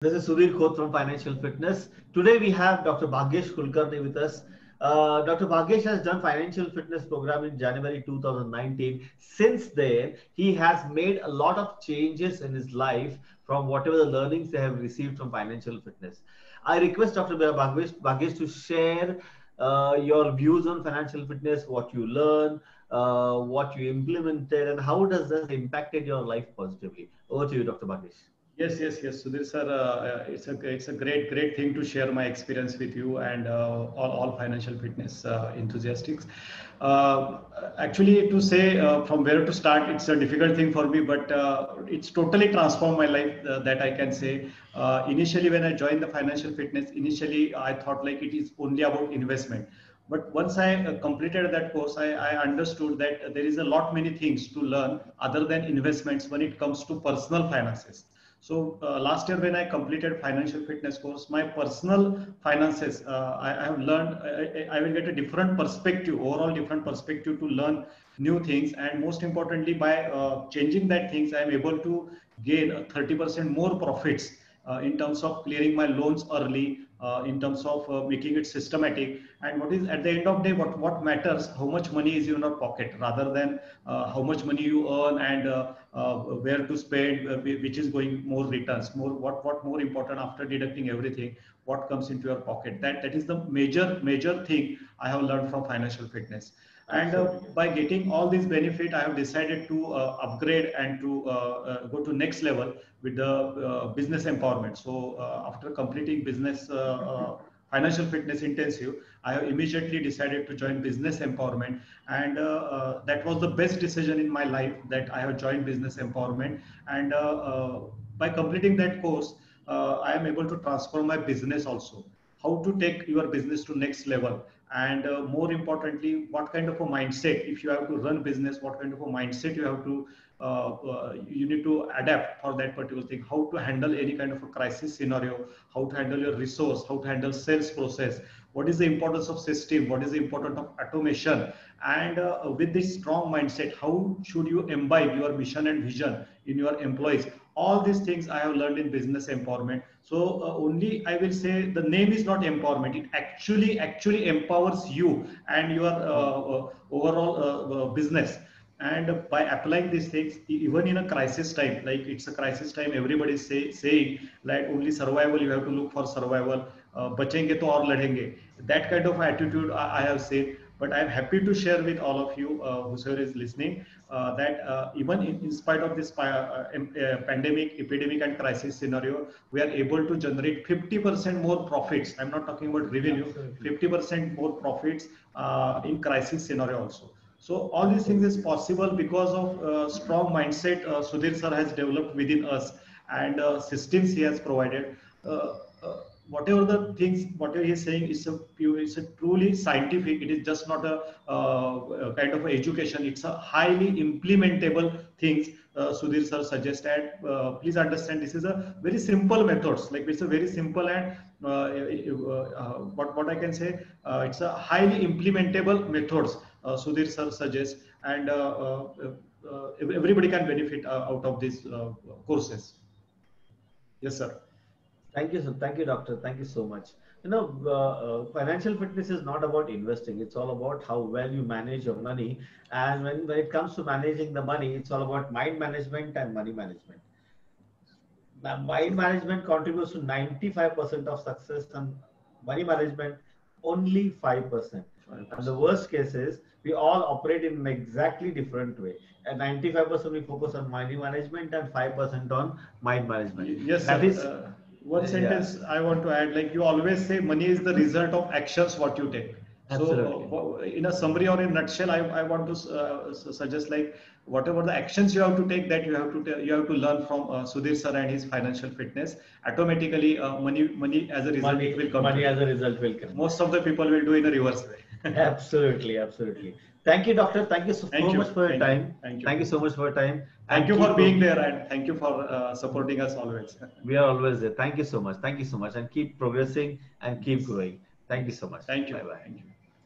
This is Sudhir Khoth from Financial Fitness. Today we have Dr. Bhagyesh Kulkarni with us. Dr. Bhagyesh has done financial fitness program in January 2019. Since then, he has made a lot of changes in his life from whatever the learnings they have received from financial fitness. I request Dr. Bhagyesh to share your views on financial fitness, what you learn, what you implemented, and how does this impacted your life positively. Over to you, Dr. Bhagyesh. Yes. Sudhir sir, it's a great thing to share my experience with you and all financial fitness enthusiasts. Actually, to say from where to start, it's a difficult thing for me, but it's totally transformed my life. That I can say. Initially, when I joined the financial fitness, initially I thought like it is only about investment. But once I completed that course, I understood that there is a lot many things to learn other than investments when it comes to personal finances. So last year when I completed financial fitness course, my personal finances, I have learned, I will get a different perspective, overall different perspective to learn new things. And most importantly, by changing that things, I am able to gain 30% more profits in terms of clearing my loans early, in terms of making it systematic. And what is at the end of the day, what matters, how much money is in your pocket rather than how much money you earn and where to spend, which is going more returns, more what more important after deducting everything, what comes into your pocket. That is the major thing I have learned from financial fitness. And by getting all these benefit, I have decided to upgrade and to go to next level with the business empowerment. So after completing business financial fitness intensive, I have immediately decided to join business empowerment. And that was the best decision in my life, that I have joined business empowerment. And by completing that course, I am able to transform my business also, how to take your business to next level. And more importantly, what kind of a mindset, if you have to run business, what kind of a mindset you have to you need to adapt for that particular thing, how to handle any kind of a crisis scenario, how to handle your resource, how to handle sales process, what is the importance of system, what is the importance of automation. And with this strong mindset, how should you imbibe your mission and vision in your employees. All these things I have learned in business empowerment. So only I will say the name is not empowerment. It actually empowers you and your overall business. And by applying these things, even in a crisis time, like it's a crisis time, everybody is saying like only survival, you have to look for survival. Bachenge to aur ladhenge. That kind of attitude I have seen. But I'm happy to share with all of you, whoever is listening, that even in spite of this pandemic, epidemic, and crisis scenario, we are able to generate 50% more profits. I'm not talking about revenue, absolutely. 50% more profits in crisis scenario also. So all these things is possible because of strong mindset Sudhir sir has developed within us, and systems he has provided. Whatever the things, whatever he is saying is a truly scientific. It is just not a kind of education. It's a highly implementable things Sudhir sir suggested. Please understand, this is a very simple methods. Like it's a very simple and what I can say, it's a highly implementable methods Sudhir sir suggests, and everybody can benefit out of these courses. Yes, sir. Thank you, sir. Thank you, doctor. Thank you so much. Financial fitness is not about investing. It's all about how well you manage your money. And when it comes to managing the money, it's all about mind management and money management. Now, mind management contributes to 95% of success, and money management only 5%. And the worst case is we all operate in an exactly different way. At 95% we focus on money management and 5% on mind management. Yes, that is one sentence I want to add. Like you always say, money is the result of actions what you take. Absolutely. So in a summary or in a nutshell, I want to suggest like whatever the actions you have to take, that you have to learn from Sudhir sir and his financial fitness. Automatically, money as a result it will come. Money as a result will come. Most of the people will do in a reverse way. Absolutely. Thank you, doctor. Thank you so much for your time. Thank you so much for your time. Thank you for being there, and thank you for supporting us always. We are always there. Thank you so much. And keep progressing and keep growing. Thank you so much. Thank you. Bye bye. Thank you.